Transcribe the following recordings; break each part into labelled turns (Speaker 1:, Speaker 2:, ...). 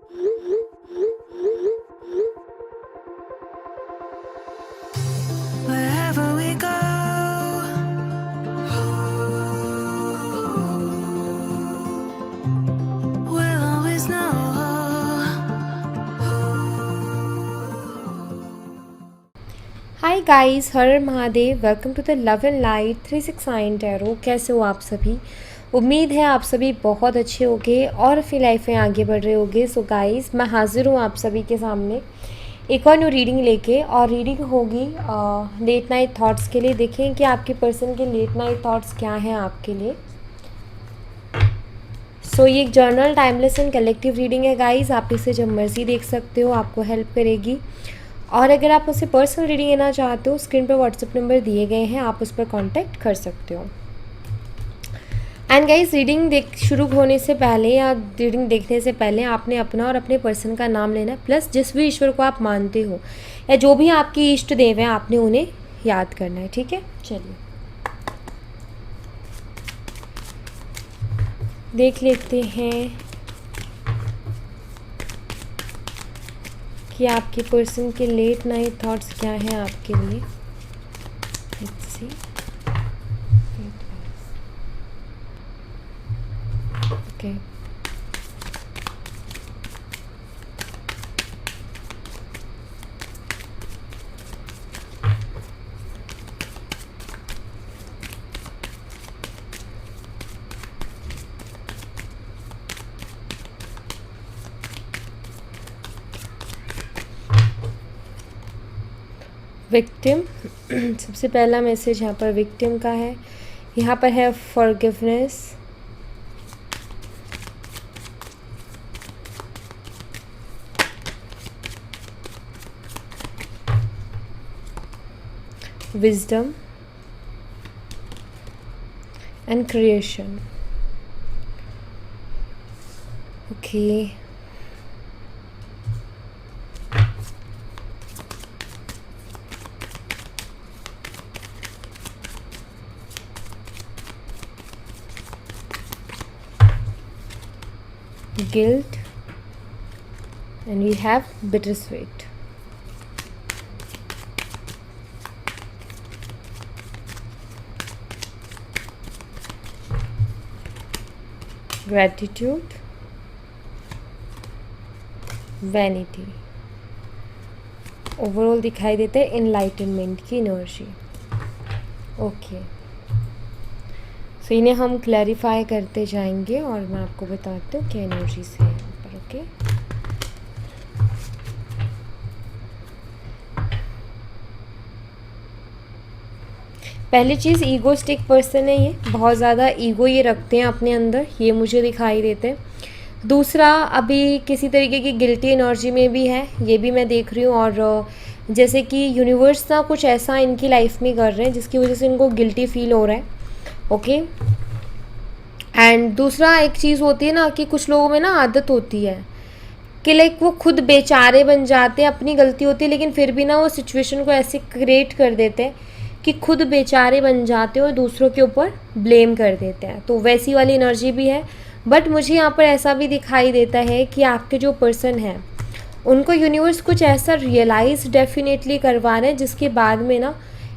Speaker 1: Wherever we go, we'll always know.
Speaker 2: Hi guys, हर Mahadev. Welcome to the love and light 369 tarot. कैसे हो आप सभी? उम्मीद है आप सभी बहुत अच्छे होगे और अपनी लाइफ में आगे बढ़ रहे होगे। सो गाइस, मैं हाजिर हूँ आप सभी के सामने एक और न्यू रीडिंग लेके, और रीडिंग होगी लेट नाइट थॉट्स के लिए। देखें कि आपके पर्सन के लेट नाइट थॉट्स क्या हैं आपके लिए। सो ये एक journal, timeless and collective reading है गाइस। आप इसे जब मर्जी देख सकते हो, आपको हेल्प करेगी। और अगर आप मुझसे पर्सनल रीडिंग लेना चाहते हो, स्क्रीन पर व्हाट्सएप नंबर दिए गए हैं, आप उस पर कांटेक्ट कर सकते हो। एंड गाइस, रीडिंग शुरू होने से पहले या रीडिंग देखने से पहले आपने अपना और अपने पर्सन का नाम लेना, प्लस जिस भी ईश्वर को आप मानते हो या जो भी आपकी इष्ट देव हैं, आपने उन्हें याद करना है। ठीक है, चलिए देख लेते हैं कि आपके पर्सन के लेट नाइट थॉट्स क्या हैं आपके लिए। Let's see. Okay. विक्टिम। सबसे पहला मैसेज यहाँ पर विक्टिम का है। यहाँ पर है forgiveness, wisdom and creation. Okay, guilt and we have bittersweet. Gratitude, vanity. Overall दिखाई देता है इनलाइटनमेंट की एनर्जी। ओके, सो इन्हें हम क्लैरिफाई करते जाएंगे और मैं आपको बताती हूँ क्या एनर्जीज है यहाँ पर। ओके, पहली चीज़, ईगोस्टिक पर्सन है ये। बहुत ज़्यादा ईगो ये रखते हैं अपने अंदर, ये मुझे दिखाई देते हैं। दूसरा, अभी किसी तरीके की गिल्टी एनर्जी में भी है, ये भी मैं देख रही हूँ। और जैसे कि यूनिवर्स ना कुछ ऐसा इनकी लाइफ में कर रहे हैं जिसकी वजह से इनको गिल्टी फील हो रहा है। ओके, एंड दूसरा एक चीज़ होती है ना कि कुछ लोगों में ना आदत होती है कि लाइक वो खुद बेचारे बन जाते हैं। अपनी गलती होती है लेकिन फिर भी ना वो सिचुएशन को ऐसे क्रिएट कर देते हैं कि खुद बेचारे बन जाते हैं और दूसरों के ऊपर ब्लेम कर देते हैं। तो वैसी वाली एनर्जी भी है। बट मुझे यहाँ पर ऐसा भी दिखाई देता है कि आपके जो पर्सन हैं उनको यूनिवर्स कुछ ऐसा रियलाइज़ डेफिनेटली करवा रहे हैं जिसके बाद में ना,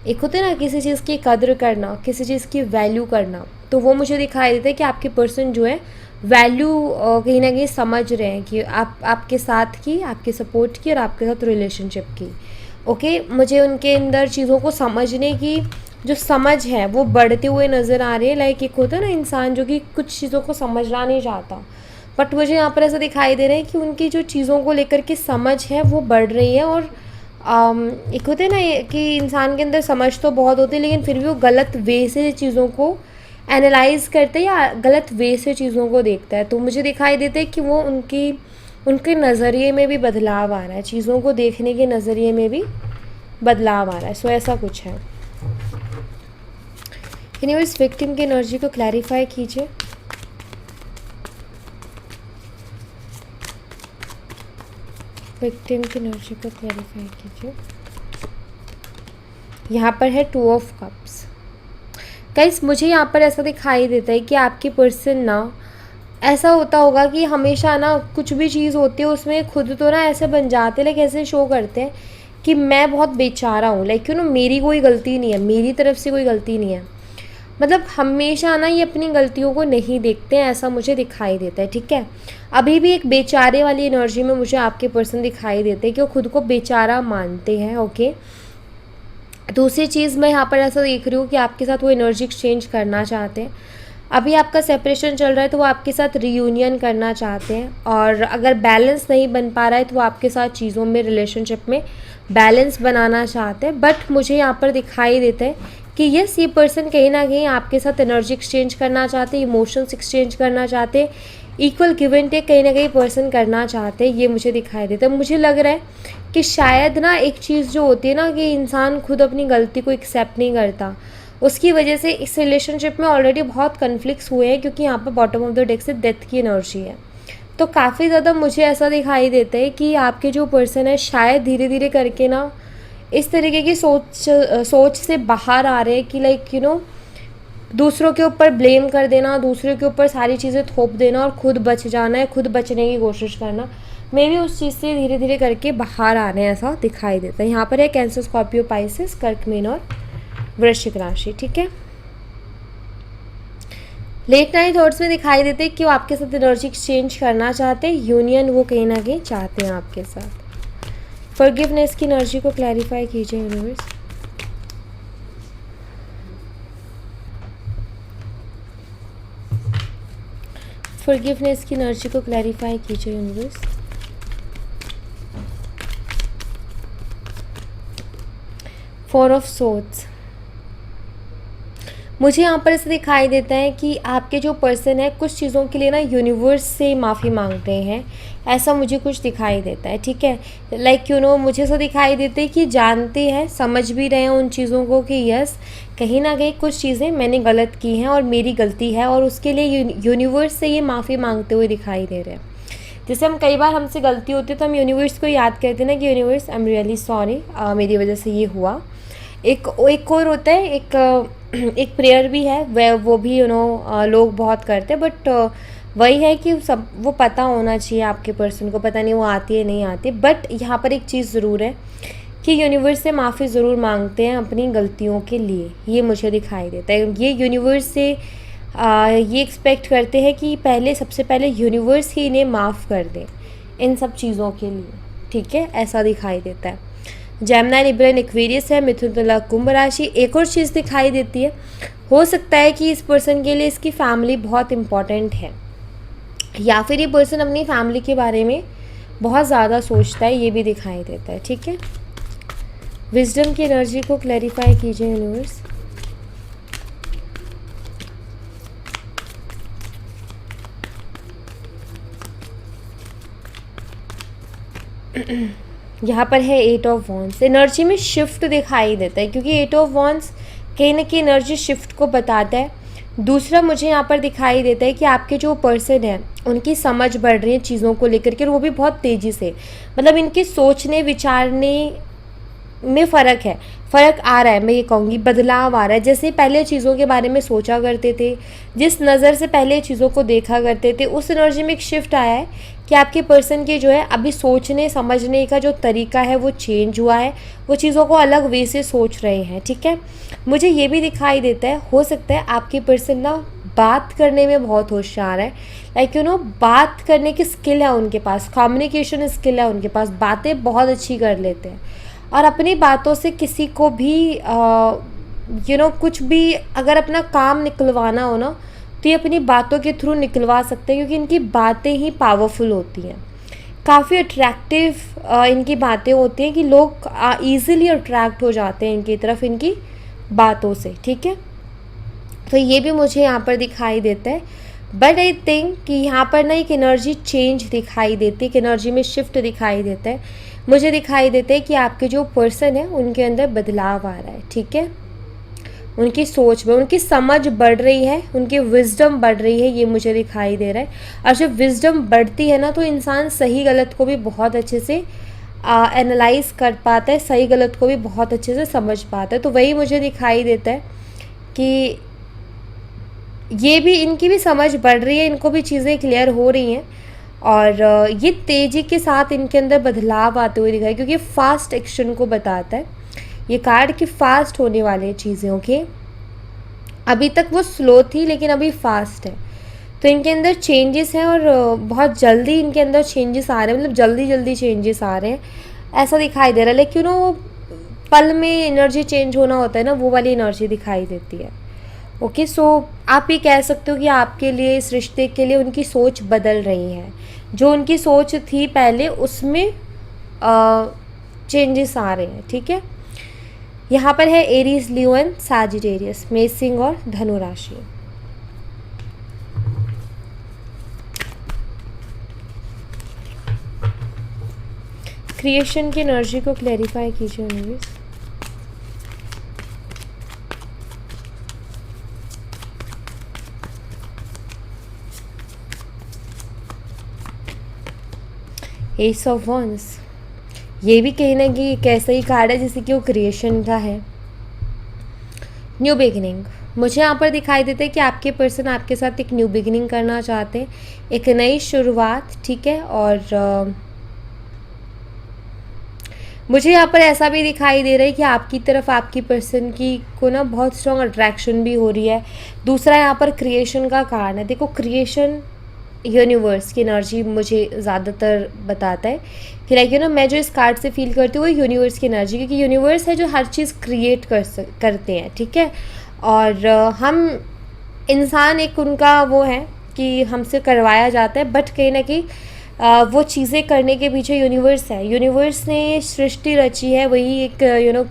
Speaker 2: एक होता है ना किसी चीज़ की कदर करना, किसी चीज़ की वैल्यू करना। तो वो मुझे दिखाई देता है कि आपके पर्सन जो है वैल्यू कहीं ना कहीं समझ रहे हैं कि आपके साथ की, आपके सपोर्ट की और आपके साथ रिलेशनशिप की। ओके, मुझे उनके अंदर चीज़ों को समझने की जो समझ है वो बढ़ते हुए नज़र आ रही है। लाइक एक होता है ना इंसान जो कि कुछ चीज़ों को समझना नहीं चाहता, बट मुझे यहाँ पर ऐसा दिखाई दे रहा है कि उनकी जो चीज़ों को लेकर के समझ है वो बढ़ रही है। और एक होते हैं ना कि इंसान के अंदर समझ तो बहुत होती है लेकिन फिर भी वो गलत वे से चीज़ों को एनालाइज करते हैं या गलत वे से चीज़ों को देखता है। तो मुझे दिखाई देता है कि वो उनके नज़रिए में भी बदलाव आ रहा है, चीज़ों को देखने के नज़रिए में भी बदलाव आ रहा है। सो ऐसा कुछ है। यूनिवर्स, विक्टिम की एनर्जी को क्लैरिफाई कीजिए। विक्टिम की एनर्जी को क्लैरिफाई कीजिए। यहाँ पर है 2 ऑफ कप्स। गाइस, मुझे यहाँ पर ऐसा दिखाई देता है कि आपकी पर्सन ना ऐसा होता होगा कि हमेशा ना कुछ भी चीज़ होती है उसमें खुद तो ना ऐसे बन जाते, लाइक ऐसे शो करते हैं कि मैं बहुत बेचारा हूँ, लाइक मेरी कोई गलती नहीं है, मेरी तरफ से कोई गलती नहीं है। मतलब हमेशा ना ये अपनी गलतियों को नहीं देखते हैं, ऐसा मुझे दिखाई देता है, ठीक है। अभी भी एक बेचारे वाली एनर्जी में मुझे आपके पर्सन दिखाई देते हैं कि वो खुद को बेचारा मानते हैं, ओके। दूसरी चीज़ मैं यहाँ पर ऐसा देख रही हूँ कि आपके साथ वो एनर्जी एक्सचेंज करना चाहते हैं। अभी आपका सेपरेशन चल रहा है तो वो आपके साथ रियूनियन करना चाहते हैं, और अगर बैलेंस नहीं बन पा रहा है तो वो आपके साथ चीज़ों में, रिलेशनशिप में बैलेंस बनाना चाहते हैं। बट मुझे यहाँ पर दिखाई देता है कि यस, ये पर्सन कहीं ना कहीं आपके साथ एनर्जी एक्सचेंज करना चाहते हैं, इमोशंस एक्सचेंज करना चाहते हैं, इक्वल गिव एंड टेक कहीं ना कहीं पर्सन करना चाहते हैं, ये मुझे दिखाई देता है। मुझे लग रहा है कि शायद ना एक चीज़ जो होती है ना कि इंसान खुद अपनी गलती को एक्सेप्ट नहीं करता, उसकी वजह से इस रिलेशनशिप में ऑलरेडी बहुत कन्फ्लिक्ट्स हुए हैं, क्योंकि यहाँ पर बॉटम ऑफ द डेक से डेथ की एनर्जी है। तो काफ़ी ज़्यादा मुझे ऐसा दिखाई देता है कि आपके जो पर्सन है शायद धीरे धीरे करके ना इस तरीके की सोच से बाहर आ रहे हैं कि लाइक दूसरों के ऊपर ब्लेम कर देना, दूसरों के ऊपर सारी चीज़ें थोप देना और खुद बच जाना है, खुद बचने की कोशिश करना। मे भी उस चीज़ से धीरे धीरे करके बाहर आ रहे हैं, ऐसा दिखाई देता है। यहाँ पर है कैंसर, स्कॉर्पियो, पाइसेस, कर्क, मीन और वृश्चिक राशि, ठीक है। लेट नाइट थॉट्स में दिखाई देते हैं कि वो आपके साथ एनर्जी एक्सचेंज करना चाहते हैं, यूनियन वो कहीं ना कहीं चाहते हैं आपके साथ। फॉरगिवनेस की एनर्जी को क्लैरिफाई कीजिए यूनिवर्स। फॉरगिवनेस की एनर्जी को क्लैरिफाई कीजिए यूनिवर्स। फोर ऑफ सोर्ड्स, मुझे यहाँ पर ऐसे दिखाई देता है कि आपके जो पर्सन है कुछ चीज़ों के लिए ना यूनिवर्स से माफ़ी मांगते हैं, ऐसा मुझे कुछ दिखाई देता है, ठीक है। लाइक मुझे ऐसा दिखाई देता है कि जानते हैं, समझ भी रहे हैं उन चीज़ों को कि यस, कहीं ना कहीं कुछ चीज़ें मैंने गलत की हैं और मेरी गलती है, और उसके लिए यूनिवर्स से ये माफ़ी मांगते हुए दिखाई दे रहे हैं। जैसे हम कई बार हमसे गलती होती है तो हम यूनिवर्स को याद करते हैं ना कि universe, I am really sorry, मेरी वजह से ये हुआ। एक और होता है, एक प्रेयर भी है, वह वो भी लोग बहुत करते हैं, बट वही है कि सब वो पता होना चाहिए आपके पर्सन को, पता नहीं वो आती है नहीं आती। बट यहाँ पर एक चीज़ ज़रूर है कि यूनिवर्स से माफ़ी ज़रूर मांगते हैं अपनी गलतियों के लिए, ये मुझे दिखाई देता है। ये यूनिवर्स से ये एक्सपेक्ट करते हैं कि सबसे पहले यूनिवर्स ही इन्हें माफ़ कर दे इन सब चीज़ों के लिए, ठीक है, ऐसा दिखाई देता है। जेमिनी, लिब्रा, एक्वेरियस है, मिथुन, तुला, कुंभ राशि। एक और चीज़ दिखाई देती है, हो सकता है कि इस पर्सन के लिए इसकी फैमिली बहुत इम्पॉर्टेंट है, या फिर ये पर्सन अपनी फैमिली के बारे में बहुत ज़्यादा सोचता है, ये भी दिखाई देता है, ठीक है। विजडम की एनर्जी को क्लैरिफाई कीजिए यूनिवर्स। यहाँ पर है 8 ऑफ वॉन्ड्स, एनर्जी में शिफ्ट दिखाई देता है, क्योंकि 8 ऑफ वॉन्ड्स कहीं ना कहीं एनर्जी शिफ्ट को बताता है। दूसरा मुझे यहाँ पर दिखाई देता है कि आपके जो पर्सन है उनकी समझ बढ़ रही है चीज़ों को लेकर के, और वो भी बहुत तेज़ी से, मतलब इनके सोचने विचारने में फ़र्क आ रहा है, मैं ये कहूँगी बदलाव आ रहा है। जैसे पहले चीज़ों के बारे में सोचा करते थे, जिस नज़र से पहले चीज़ों को देखा करते थे, उस एनर्जी में एक शिफ्ट आया है कि आपके पर्सन के जो है अभी सोचने समझने का जो तरीका है वो चेंज हुआ है, वो चीज़ों को अलग वे से सोच रहे हैं, ठीक है। मुझे ये भी दिखाई देता है, हो सकता है आपके पर्सन ना बात करने में बहुत होशियार है, लाइक बात करने की स्किल है उनके पास, कम्युनिकेशन स्किल है उनके पास, बातें बहुत अच्छी कर लेते हैं, और अपनी बातों से किसी को भी कुछ भी अगर अपना काम निकलवाना हो ना, तो ये अपनी बातों के थ्रू निकलवा सकते हैं, क्योंकि इनकी बातें ही पावरफुल होती हैं, काफ़ी अट्रैक्टिव इनकी बातें होती हैं कि लोग ईज़िली अट्रैक्ट हो जाते हैं इनकी तरफ इनकी बातों से, ठीक है। तो ये भी मुझे यहाँ पर दिखाई देता है, बट आई थिंक कि यहाँ पर ना एक एनर्जी चेंज दिखाई देती है, एक एनर्जी में शिफ्ट दिखाई देता है। मुझे दिखाई देता है कि आपके जो पर्सन है उनके अंदर बदलाव आ रहा है, ठीक है, उनकी सोच में उनकी समझ बढ़ रही है, उनकी विजडम बढ़ रही है, ये मुझे दिखाई दे रहा है। और जब विजडम बढ़ती है ना तो इंसान सही गलत को भी बहुत अच्छे से एनालाइज कर पाता है, सही गलत को भी बहुत अच्छे से समझ पाता है। तो वही मुझे दिखाई देता है कि ये भी, इनकी भी समझ बढ़ रही है, इनको भी चीज़ें क्लियर हो रही हैं और ये तेज़ी के साथ इनके अंदर बदलाव आते हुए दिखाई, क्योंकि फास्ट एक्शन को बताता है ये कार्ड कि फास्ट होने वाले चीज़ें। ओके, अभी तक वो स्लो थी लेकिन अभी फास्ट है, तो इनके अंदर चेंजेस हैं और बहुत जल्दी इनके अंदर चेंजेस आ रहे हैं, मतलब जल्दी जल्दी चेंजेस आ रहे हैं ऐसा दिखाई दे रहा है। लेकिन वो पल में एनर्जी चेंज होना होता है ना, वो वाली एनर्जी दिखाई देती है। ओके, सो आप ये कह सकते हो कि आपके लिए, इस रिश्ते के लिए उनकी सोच बदल रही है। जो उनकी सोच थी पहले उसमें चेंजेस आ रहे हैं। ठीक है, यहाँ पर है एरीज, लियो एंड सैजिटेरियस, मेष, सिंह और धनु राशि। क्रिएशन की एनर्जी को क्लैरिफाई कीजिए यूनिवर्स। एस ऑफ वंस, ये भी कहीं ना कहीं एक ऐसा ही कार्ड है जैसे कि वो क्रिएशन का है। न्यू बिगिनिंग, मुझे यहाँ पर दिखाई देता है कि आपके पर्सन आपके साथ एक न्यू बिगिनिंग करना चाहते हैं, एक नई शुरुआत। ठीक है, और मुझे यहाँ पर ऐसा भी दिखाई दे रहा है कि आपकी तरफ आपकी पर्सन की को ना बहुत स्ट्रॉन्ग अट्रैक्शन भी हो रही है। दूसरा यहाँ पर क्रिएशन का कार्ड है। देखो, क्रिएशन यूनिवर्स की एनर्जी मुझे ज़्यादातर बताता है कि लाइक मैं जो इस कार्ड से फील करती हूँ वो यूनिवर्स की एनर्जी, क्योंकि यूनिवर्स है जो हर चीज़ क्रिएट करते हैं। ठीक है, और हम इंसान एक उनका वो है कि हमसे करवाया जाता है, बट कहीं ना कहीं वो चीज़ें करने के पीछे यूनिवर्स है। यूनिवर्स ने सृष्टि रची है, वही एक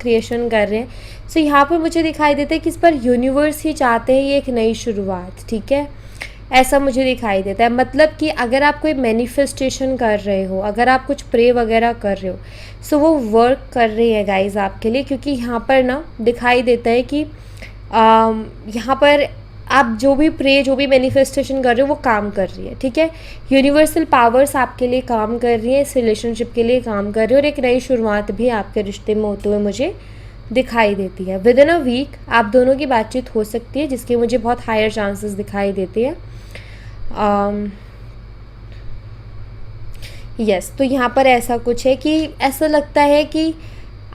Speaker 2: क्रिएशन कर रहे हैं। सो यहाँ पर मुझे दिखाई देता है कि इस पर यूनिवर्स ही चाहते हैं ये एक नई शुरुआत। ठीक है, ऐसा मुझे दिखाई देता है। मतलब कि अगर आप कोई मैनिफेस्टेशन कर रहे हो, अगर आप कुछ प्रे वगैरह कर रहे हो, सो वो वर्क कर रही है गाइज आपके लिए, क्योंकि यहाँ पर ना दिखाई देता है कि यहाँ पर आप जो भी प्रे, जो भी मैनिफेस्टेशन कर रहे हो वो काम कर रही है। ठीक है, यूनिवर्सल पावर्स आपके लिए काम कर रही है, इस रिलेशनशिप के लिए काम कर रही है, और एक नई शुरुआत भी आपके रिश्ते में होते हुए मुझे दिखाई देती है। विद इन अ वीक आप दोनों की बातचीत हो सकती है, जिसके मुझे बहुत हायर चांसेस दिखाई देते हैं। यस, तो यहाँ पर ऐसा कुछ है कि ऐसा लगता है कि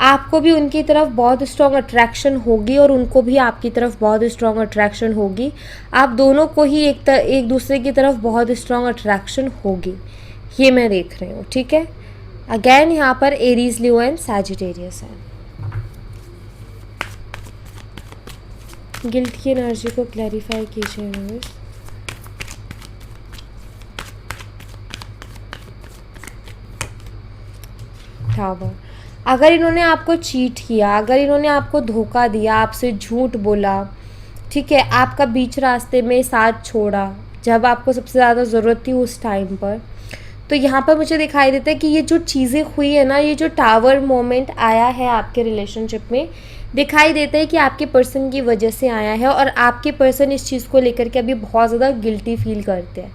Speaker 2: आपको भी उनकी तरफ बहुत स्ट्रॉन्ग अट्रैक्शन होगी और उनको भी आपकी तरफ बहुत स्ट्रॉन्ग अट्रैक्शन होगी। आप दोनों को ही एक दूसरे की तरफ बहुत स्ट्रॉन्ग अट्रैक्शन होगी, ये मैं देख रही हूँ। ठीक है, अगेन यहाँ पर एरीज, लियो एंड सैजिटेरियस है। गिल्ट की एनर्जी को क्लैरिफाई कीजिए यूनिवर्स। टावर, अगर इन्होंने आपको चीट किया, अगर इन्होंने आपको धोखा दिया, आपसे झूठ बोला, ठीक है, आपका बीच रास्ते में साथ छोड़ा जब आपको सबसे ज़्यादा ज़रूरत थी उस टाइम पर, तो यहाँ पर मुझे दिखाई देता है कि ये जो चीज़ें हुई है ना, ये जो टावर मोमेंट आया है आपके रिलेशनशिप में, दिखाई देता है कि आपके पर्सन की वजह से आया है, और आपके पर्सन इस चीज़ को लेकर के अभी बहुत ज़्यादा गिल्टी फील करते हैं।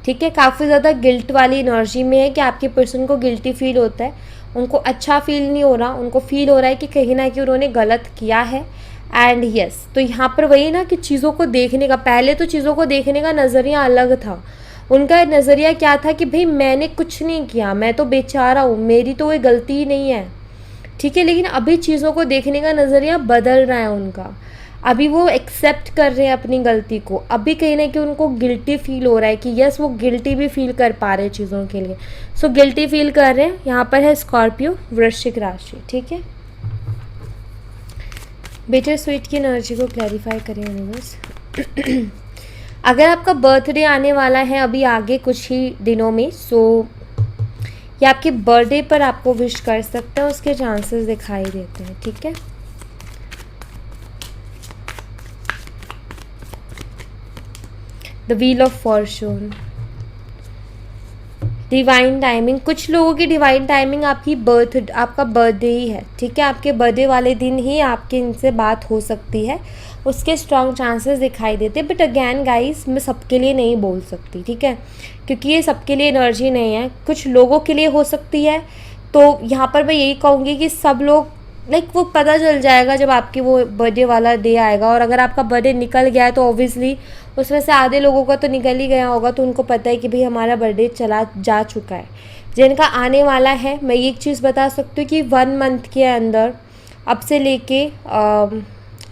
Speaker 2: ठीक है, काफ़ी ज़्यादा गिल्ट वाली एनर्जी में है कि आपके पर्सन को गिल्टी फील होता है, उनको अच्छा फील नहीं हो रहा, उनको फील हो रहा है कि कहीं ना कहीं उन्होंने गलत किया है। एंड यस, तो यहाँ पर वही ना कि चीज़ों को देखने का, पहले तो चीज़ों को देखने का नज़रिया अलग था। उनका नज़रिया क्या था कि भाई मैंने कुछ नहीं किया, मैं तो बेचारा हूँ, मेरी तो कोई गलती ही नहीं है। ठीक है, लेकिन अभी चीज़ों को देखने का नज़रिया बदल रहा है उनका, अभी वो एक्सेप्ट कर रहे हैं अपनी गलती को। अभी कहीं ना कहीं उनको गिल्टी फील हो रहा है कि यस, वो गिल्टी भी फील कर पा रहे हैं चीज़ों के लिए। सो गिल्टी फील कर रहे हैं। यहाँ पर है स्कॉर्पियो, वृश्चिक राशि। ठीक है, बिटर स्वीट की एनर्जी को क्लैरिफाई करें यूनिवर्स। अगर आपका बर्थडे आने वाला है अभी आगे कुछ ही दिनों में, सो ये आपके बर्थडे पर आपको विश कर सकते हैं, उसके चांसेस दिखाई देते हैं। ठीक है, the wheel of Fortune, divine timing, कुछ लोगों की डिवाइन टाइमिंग आपका बर्थडे ही है। ठीक है, आपके बर्थडे वाले दिन ही आपके इनसे बात हो सकती है, उसके स्ट्रॉन्ग चांसेस दिखाई देते हैं। बट अगैन गाइस, मैं सबके लिए नहीं बोल सकती, ठीक है, क्योंकि ये सबके लिए एनर्जी नहीं है, कुछ लोगों के लिए हो सकती है। तो यहाँ पर मैं यही कहूँगी कि सब लोग लाइक वो पता चल जाएगा जब आपकी वो बर्थडे वाला डे आएगा। और अगर आपका बर्थडे निकल गया है तो ऑब्वियसली उसमें से आधे लोगों का तो निकल ही गया होगा, तो उनको पता है कि भाई हमारा बर्थडे चला जा चुका है। जिनका आने वाला है, मैं एक चीज़ बता सकती हूँ कि 1 मंथ के अंदर अब से लेके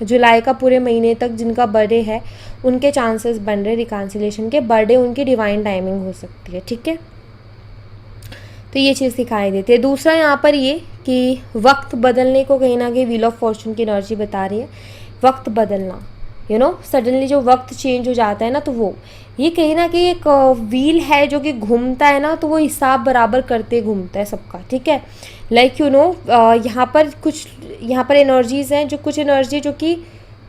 Speaker 2: जुलाई का पूरे महीने तक जिनका बर्थडे है उनके चांसेस बन रहे रिकॉन्सिलिएशन के। बर्थडे उनकी डिवाइन टाइमिंग हो सकती है, ठीक है। तो ये चीज़ दिखाई देती है। दूसरा यहाँ पर ये कि वक्त बदलने को कहीं ना कहीं व्हील ऑफ फॉर्चून की एनर्जी बता रही है। वक्त बदलना, सडनली जो वक्त चेंज हो जाता है ना, तो वो ये कहीं ना कहीं एक व्हील है जो कि घूमता है ना, तो वो हिसाब बराबर करते घूमता है सबका, ठीक है। लाइक यहाँ पर एनर्जीज़ हैं, जो कुछ एनर्जी जो कि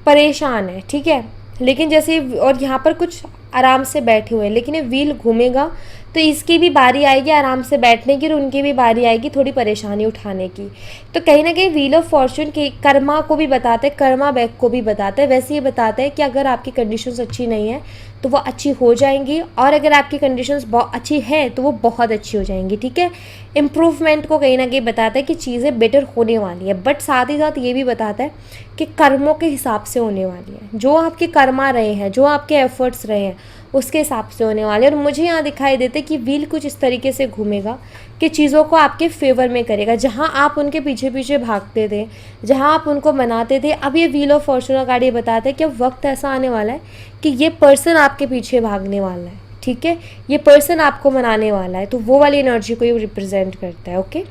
Speaker 2: परेशान है, ठीक है, लेकिन जैसे और यहाँ पर कुछ आराम से बैठे हुए हैं, लेकिन ये व्हील घूमेगा तो इसकी भी बारी आएगी आराम से बैठने की और उनकी भी बारी आएगी थोड़ी परेशानी उठाने की। तो कहीं ना कहीं व्हील ऑफ फॉर्चून के कर्मा को भी बताता है, कर्मा बैक को भी बताता है। वैसे ये बताता है कि अगर आपकी कंडीशंस अच्छी नहीं है तो वो अच्छी हो जाएंगी, और अगर आपकी कंडीशंस बहुत अच्छी है तो वो बहुत अच्छी हो जाएंगी, ठीक है। इम्प्रूवमेंट को कहीं ना कहीं बताता है कि चीज़ें बेटर होने वाली है, बट साथ ही साथ ये भी बताता है कि कर्मों के हिसाब से होने वाली है। जो आपके कर्मा रहे हैं, जो आपके एफर्ट्स रहे हैं, उसके हिसाब से होने वाले। और मुझे यहाँ दिखाई देता है कि व्हील कुछ इस तरीके से घूमेगा कि चीज़ों को आपके फेवर में करेगा। जहाँ आप उनके पीछे पीछे भागते थे, जहाँ आप उनको मनाते थे, अब ये व्हील ऑफ फॉर्चून कार्ड ये बताता है कि अब वक्त ऐसा आने वाला है कि ये पर्सन आपके पीछे भागने वाला है, ठीक है। ये पर्सन आपको मनाने वाला है, तो वो वाली एनर्जी को ये रिप्रेजेंट करता है, ओके।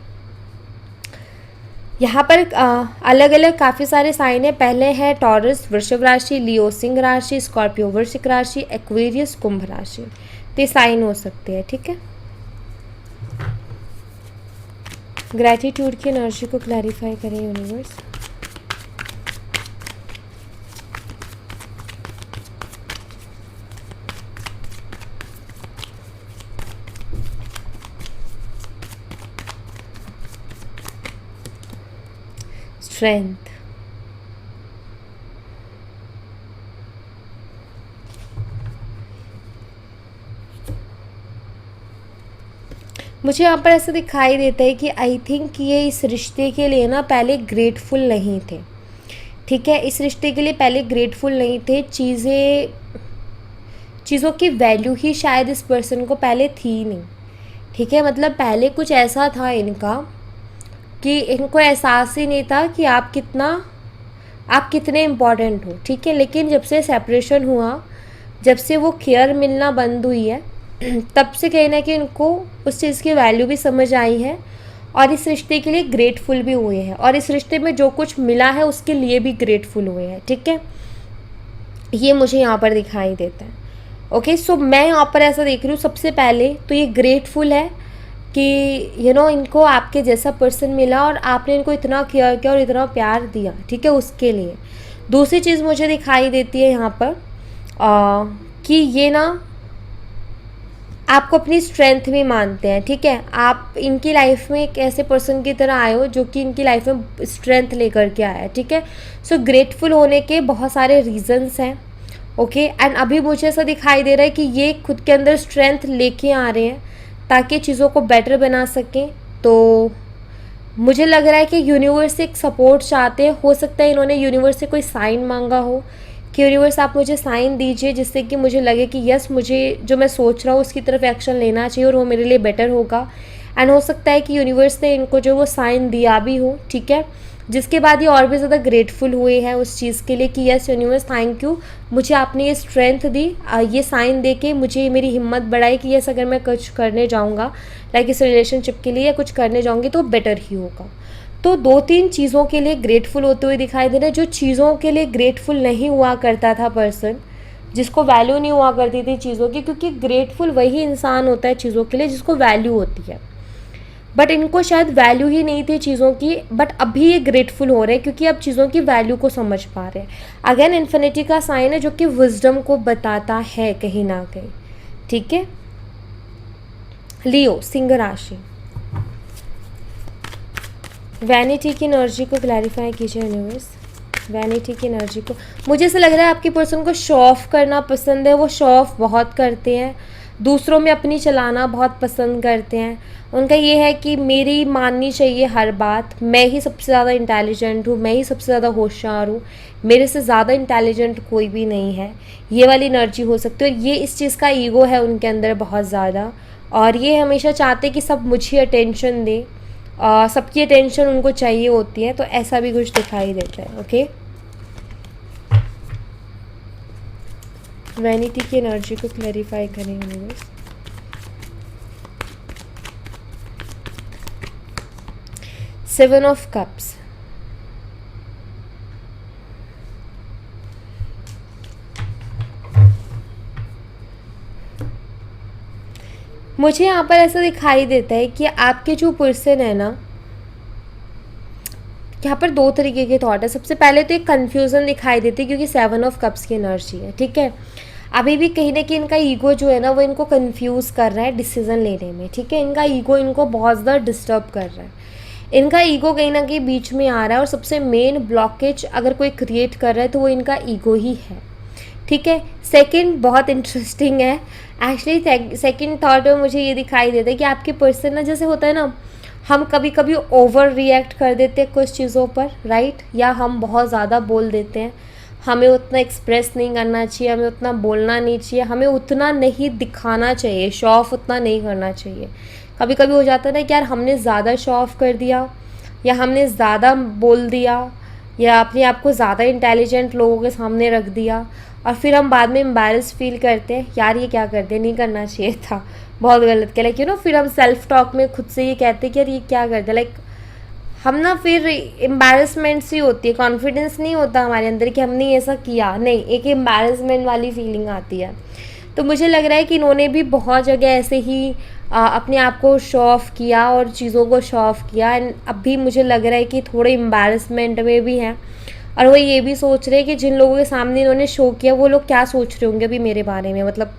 Speaker 2: यहाँ पर अलग अलग काफ़ी सारे साइन है। पहले है टॉरस वृषभ राशि, लियो सिंह राशि, स्कॉर्पियो वृश्चिक राशि, एक्वेरियस कुंभ राशि। तो ये साइन हो सकते हैं, ठीक है। ग्रैटिट्यूड की एनर्जी को क्लैरिफाई करें यूनिवर्स। स्ट्रेंथ, मुझे यहाँ पर ऐसा दिखाई देता है कि आई थिंक ये इस रिश्ते के लिए ना पहले ग्रेटफुल नहीं थे, ठीक है। इस रिश्ते के लिए पहले ग्रेटफुल नहीं थे। चीज़ों की वैल्यू ही शायद इस पर्सन को पहले थी नहीं, ठीक है। मतलब पहले कुछ ऐसा था इनका कि इनको एहसास ही नहीं था कि आप कितने इम्पॉर्टेंट हो, ठीक है। लेकिन जब से सेपरेशन हुआ, जब से वो केयर मिलना बंद हुई है, तब से कहीं ना कहीं उनको उस चीज़ की वैल्यू भी समझ आई है और इस रिश्ते के लिए ग्रेटफुल भी हुए हैं, और इस रिश्ते में जो कुछ मिला है उसके लिए भी ग्रेटफुल हुए हैं, ठीक है। ये मुझे यहाँ पर दिखाई देता है, ओके। सो मैं यहाँ पर ऐसा देख रही हूँ, सबसे पहले तो ये ग्रेटफुल है कि इनको आपके जैसा पर्सन मिला और आपने इनको इतना केयर किया और इतना प्यार दिया, ठीक है, उसके लिए। दूसरी चीज़ मुझे दिखाई देती है यहाँ पर कि ये ना आपको अपनी स्ट्रेंथ भी मानते हैं, ठीक है। आप इनकी लाइफ में एक ऐसे पर्सन की तरह आए हो जो कि इनकी लाइफ में स्ट्रेंथ लेकर के आया है, ठीक है। सो ग्रेटफुल होने के बहुत सारे रीजंस हैं, ओके। एंड अभी मुझे ऐसा दिखाई दे रहा है कि ये खुद के अंदर स्ट्रेंथ लेके आ रहे हैं ताकि चीज़ों को बेटर बना सकें। तो मुझे लग रहा है कि यूनिवर्स से एक सपोर्ट चाहते हैं। हो सकता है इन्होंने यूनिवर्स से कोई साइन मांगा हो कि यूनिवर्स आप मुझे साइन दीजिए जिससे कि मुझे लगे कि यस, मुझे जो मैं सोच रहा हूँ उसकी तरफ एक्शन लेना चाहिए और वो मेरे लिए बेटर होगा। एंड हो सकता है कि यूनिवर्स ने इनको जो वो साइन दिया भी हो, ठीक है, जिसके बाद ये और भी ज़्यादा ग्रेटफुल हुए हैं उस चीज़ के लिए कि यस यूनिवर्स थैंक यू, मुझे आपने ये स्ट्रेंथ दी, ये साइन दे के मुझे मेरी हिम्मत बढ़ाई कि यस अगर मैं कुछ करने जाऊँगा लाइक इस रिलेशनशिप के लिए या कुछ करने जाऊँगी तो बेटर ही होगा। तो 2-3 चीज़ों के लिए ग्रेटफुल होते हुए दिखाई दे रहे हैं। जो चीज़ों के लिए ग्रेटफुल नहीं हुआ करता था पर्सन, जिसको वैल्यू नहीं हुआ करती थी चीज़ों की, क्योंकि ग्रेटफुल वही इंसान होता है चीज़ों के लिए जिसको वैल्यू होती है, बट इनको शायद वैल्यू ही नहीं थी चीज़ों की, बट अभी ये ग्रेटफुल हो रहे हैं क्योंकि अब चीज़ों की वैल्यू को समझ पा रहे हैं। अगेन इन्फिनिटी का साइन है जो कि विजडम को बताता है कहीं ना कहीं, ठीक है। लियो सिंह राशि, वैनिटी की एनर्जी को क्लैरिफाई कीजिए यूनिवर्स। वैनिटी की एनर्जी को, मुझे ऐसा लग रहा है आपकी पर्सन को शो ऑफ करना पसंद है, वो शो ऑफ बहुत करते हैं, दूसरों में अपनी चलाना बहुत पसंद करते हैं। उनका ये है कि मेरी माननी चाहिए हर बात, मैं ही सबसे ज़्यादा इंटेलिजेंट हूँ, मैं ही सबसे ज़्यादा होशियार हूँ, मेरे से ज़्यादा इंटेलिजेंट कोई भी नहीं है। ये वाली एनर्जी हो सकती है, और ये इस चीज़ का ईगो है उनके अंदर बहुत ज़्यादा, और ये हमेशा चाहते कि सब मुझे अटेंशन दें, सबकी अटेंशन उनको चाहिए होती है। तो ऐसा भी कुछ दिखाई देता है। ओके, वैनिटी की एनर्जी को क्लैरिफाई करें यूनिवर्स। सेवन ऑफ कप्स, मुझे यहाँ पर ऐसा दिखाई देता है कि आपके जो पर्सन है ना, यहाँ पर दो तरीके के थॉट है। सबसे पहले तो एक कन्फ्यूज़न दिखाई देती है क्योंकि सेवन ऑफ कप्स की एनर्जी है, ठीक है। अभी भी कहीं ना कहीं इनका ईगो जो है ना वो इनको कंफ्यूज कर रहा है डिसीजन लेने में, ठीक है। इनका ईगो इनको बहुत ज़्यादा डिस्टर्ब कर रहा है। इनका ईगो कहीं ना कहीं बीच में आ रहा है, और सबसे मेन ब्लॉकेज अगर कोई क्रिएट कर रहा है तो वो इनका ईगो ही है, ठीक है। सेकंड बहुत इंटरेस्टिंग है एक्चुअली। सेकंड थॉट में मुझे ये दिखाई देता है कि आपके पर्सन ना, जैसे होता है ना, हम कभी कभी ओवर रिएक्ट कर देते हैं कुछ चीज़ों पर, राइट, या हम बहुत ज़्यादा बोल देते हैं। हमें उतना एक्सप्रेस नहीं करना चाहिए, हमें उतना बोलना नहीं चाहिए, हमें उतना नहीं दिखाना चाहिए, शो ऑफ उतना नहीं करना चाहिए। कभी कभी हो जाता है ना कि यार हमने ज़्यादा शो ऑफ कर दिया, या हमने ज़्यादा बोल दिया, या अपने आप को ज़्यादा इंटेलिजेंट लोगों के सामने रख दिया, और फिर हम बाद में एम्बैरस फील करते हैं, यार ये क्या कर दिया, नहीं करना चाहिए था, बहुत गलत किया। लाइक फिर हम सेल्फ टॉक में खुद से ये कहते हैं कि यार ये क्या कर दिया। लाइक हम ना फिर एम्बैरसमेंट सी होती है, कॉन्फिडेंस नहीं होता हमारे अंदर कि हमने ऐसा किया, नहीं, एक एम्बैरसमेंट वाली फीलिंग आती है। तो मुझे लग रहा है कि इन्होंने भी बहुत जगह ऐसे ही अपने आप को शो ऑफ किया और चीज़ों को शो ऑफ किया, एंड अभी मुझे लग रहा है कि थोड़े एम्बैरसमेंट में भी हैं, और वो ये भी सोच रहे हैं कि जिन लोगों के सामने इन्होंने शो किया वो लोग क्या सोच रहे होंगे अभी मेरे बारे में, मतलब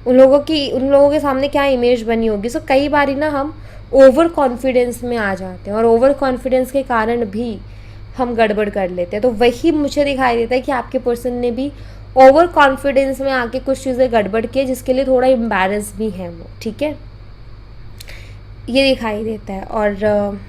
Speaker 2: उन लोगों के सामने क्या इमेज बनी होगी। सो कई बार ना हम ओवर कॉन्फिडेंस में आ जाते हैं, और ओवर कॉन्फिडेंस के कारण भी हम गड़बड़ कर लेते हैं। तो वही मुझे दिखाई देता है कि आपके पर्सन ने भी ओवर कॉन्फिडेंस में आके कुछ चीज़ें गड़बड़ की, जिसके लिए थोड़ा एम्बैरस भी हैं वो, ठीक है, ये दिखाई देता है। और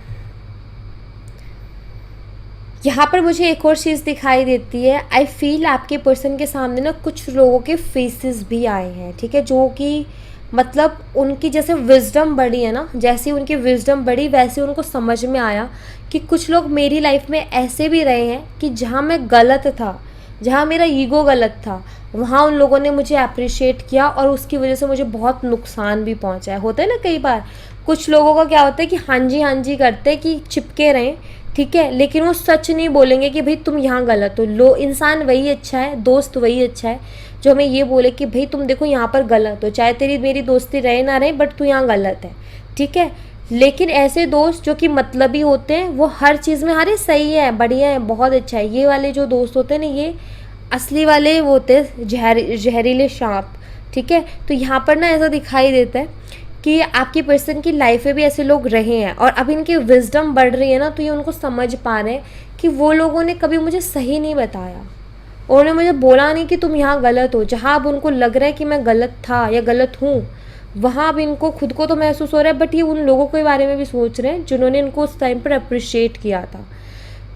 Speaker 2: यहाँ पर मुझे एक और चीज़ दिखाई देती है। आई फील आपके पर्सन के सामने ना कुछ लोगों के फेसेस भी आए हैं, ठीक है, जो कि मतलब उनकी जैसे विजडम बढ़ी है ना, जैसे उनकी विजडम बढ़ी वैसे उनको समझ में आया कि कुछ लोग मेरी लाइफ में ऐसे भी रहे हैं कि जहाँ मैं गलत था, जहाँ मेरा ईगो गलत था, वहाँ उन लोगों ने मुझे अप्रिशिएट किया, और उसकी वजह से मुझे बहुत नुकसान भी पहुँचा है। होता है ना कई बार कुछ लोगों का क्या होता है कि हाँ जी करते हैं कि चिपके रहें, ठीक है, लेकिन वो सच नहीं बोलेंगे कि भाई तुम यहाँ गलत हो। लो, इंसान वही अच्छा है, दोस्त वही अच्छा है जो हमें ये बोले कि भाई तुम देखो यहाँ पर गलत हो, चाहे तेरी मेरी दोस्ती रहे ना रहे, बट तू यहाँ गलत है, ठीक है। लेकिन ऐसे दोस्त जो कि मतलबी होते हैं, वो हर चीज़ में अरे सही है, बढ़िया है, बहुत अच्छा है, ये वाले जो दोस्त होते हैं ना, ये असली वाले वो होते हैं जहरीले सांप, ठीक है। तो यहाँ पर ना ऐसा दिखाई देता है कि आपकी पर्सन की लाइफ में भी ऐसे लोग रहे हैं, और अब इनकी विजडम बढ़ रही है ना, तो ये उनको समझ पा रहे हैं कि वो लोगों ने कभी मुझे सही नहीं बताया, उन्होंने मुझे बोला नहीं कि तुम यहाँ गलत हो। जहाँ अब उनको लग रहा है कि मैं गलत था या गलत हूँ, वहाँ अब इनको खुद को तो महसूस हो रहा है, बट ये उन लोगों के बारे में भी सोच रहे हैं जिन्होंने इनको उस टाइम पर अप्रिशिएट किया था।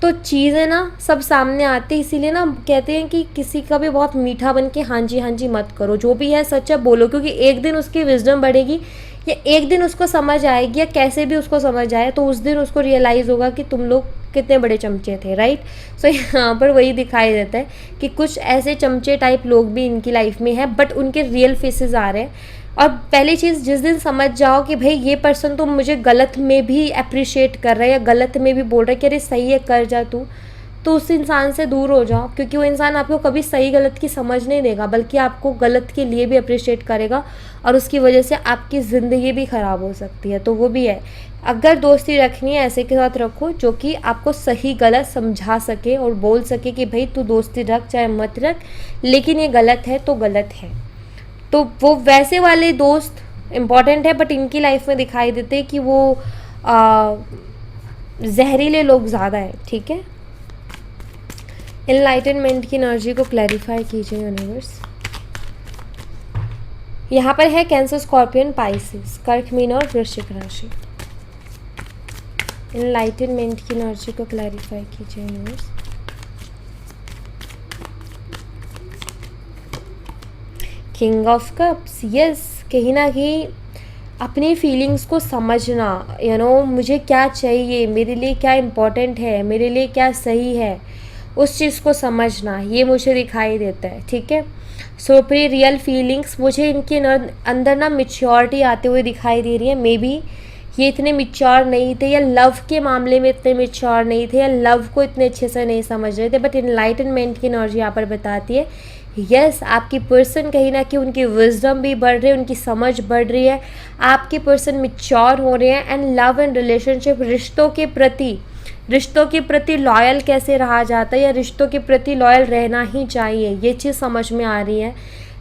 Speaker 2: तो चीज़ें ना सब सामने आती, इसीलिए ना कहते हैं कि किसी का भी बहुत मीठा बन के हाँ जी मत करो, जो भी है सच है बोलो, क्योंकि एक दिन उसकी विजडम बढ़ेगी, या एक दिन उसको समझ आएगी, या कैसे भी उसको समझ आए, तो उस दिन उसको रियलाइज़ होगा कि तुम लोग कितने बड़े चमचे थे, राइट। सो यहाँ पर वही दिखाई देता है कि कुछ ऐसे चमचे टाइप लोग भी इनकी लाइफ में हैं, बट उनके रियल फेसेस आ रहे हैं। और पहली चीज़, जिस दिन समझ जाओ कि भाई ये पर्सन तो मुझे गलत में भी अप्रिशिएट कर रहा है, या गलत में भी बोल रहा है कि अरे सही है कर जा तू, तो उस इंसान से दूर हो जाओ, क्योंकि वो इंसान आपको कभी सही गलत की समझ नहीं देगा, बल्कि आपको गलत के लिए भी अप्रिशिएट करेगा, और उसकी वजह से आपकी ज़िंदगी भी ख़राब हो सकती है। तो वो भी है, अगर दोस्ती रखनी है ऐसे के साथ रखो जो कि आपको सही गलत समझा सके और बोल सके कि भाई तू दोस्ती रख चाहे मत रख, लेकिन ये गलत है तो गलत है। तो वो वैसे वाले दोस्त इम्पॉर्टेंट है, बट इनकी लाइफ में दिखाई देते हैं कि वो जहरीले लोग ज़्यादा है, ठीक है। एनलाइटनमेंट की एनर्जी को क्लैरिफाई कीजिए यूनिवर्स। यहाँ पर है कैंसर, स्कॉर्पियन, पाइसिस, कर्क, मीन और वृश्चिक राशि। एनलाइटनमेंट की एनर्जी को क्लैरिफाई कीजिए universe. King of cups, yes, कहीं ना कहीं अपनी फीलिंग्स को समझना, मुझे क्या चाहिए, मेरे लिए क्या इम्पोर्टेंट है, मेरे लिए क्या सही है, उस चीज़ को समझना, ये मुझे दिखाई देता है। ठीक है, सो अपनी रियल फीलिंग्स, मुझे इनके अंदर ना मेच्योरिटी आते हुए दिखाई दे रही है। मे बी ये इतने मेच्योर नहीं थे, या लव के मामले में इतने मेच्योर नहीं थे, या लव को इतने अच्छे से नहीं समझ रहे थे, बट एनलाइटनमेंट की एनर्जी यहाँ पर बताती है यस, आपकी पर्सन कहीं ना कहीं उनकी विजडम भी बढ़ रही है, उनकी समझ बढ़ रही है, आपके पर्सन मेच्योर हो रहे हैं। एंड लव एंड रिलेशनशिप, रिश्तों के प्रति लॉयल कैसे रहा जाता है, या रिश्तों के प्रति लॉयल रहना ही चाहिए, ये चीज़ समझ में आ रही है।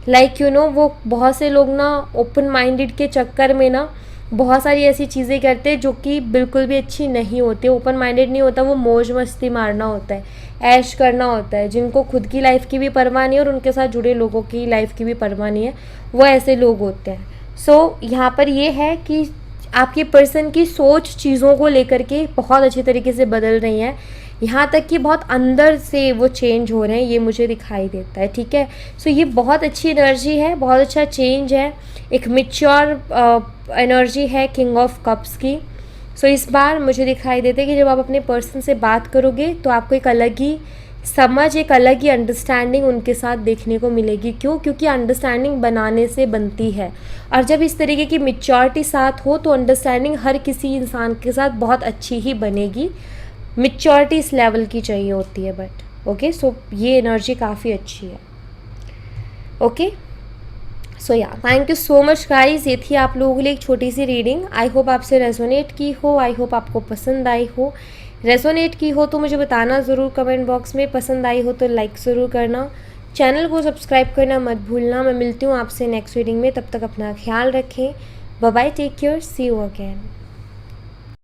Speaker 2: लाइक वो बहुत से लोग ना ओपन माइंडेड के चक्कर में ना बहुत सारी ऐसी चीज़ें करते हैं जो कि बिल्कुल भी अच्छी नहीं होती। ओपन माइंडेड नहीं होता, वो मौज मस्ती मारना होता है, ऐश करना होता है। जिनको खुद की लाइफ की भी परवाह नहीं है और उनके साथ जुड़े लोगों की लाइफ की भी परवाह नहीं है, वो ऐसे लोग होते हैं। सो यहाँ पर ये है कि आपके पर्सन की सोच चीज़ों को लेकर के बहुत अच्छी तरीके से बदल रही है, यहाँ तक कि बहुत अंदर से वो चेंज हो रहे हैं, ये मुझे दिखाई देता है। ठीक है, सो ये बहुत अच्छी एनर्जी है, बहुत अच्छा चेंज है, एक मेच्योर एनर्जी है किंग ऑफ कप्स की। सो इस बार मुझे दिखाई देता है कि जब आप अपने पर्सन से बात करोगे तो आपको एक अलग ही समझ, एक अलग ही अंडरस्टैंडिंग उनके साथ देखने को मिलेगी। क्यों? क्योंकि अंडरस्टैंडिंग बनाने से बनती है, और जब इस तरीके की मेच्योरिटी साथ हो तो अंडरस्टैंडिंग हर किसी इंसान के साथ बहुत अच्छी ही बनेगी। मेच्योरिटी इस लेवल की चाहिए होती है, बट ओके, सो ये एनर्जी काफ़ी अच्छी है। ओके, सो या thank you so much guys, ये थी आप लोगों के लिए एक छोटी सी रीडिंग। आई होप आपसे रेजोनेट की हो, आई होप आपको पसंद आई हो। रेजोनेट की हो तो मुझे बताना ज़रूर कमेंट बॉक्स में, पसंद आई हो तो लाइक ज़रूर करना, चैनल को सब्सक्राइब करना मत भूलना। मैं मिलती हूँ आपसे नेक्स्ट रीडिंग में, तब तक अपना ख्याल रखें। Bye bye, take care, see you again.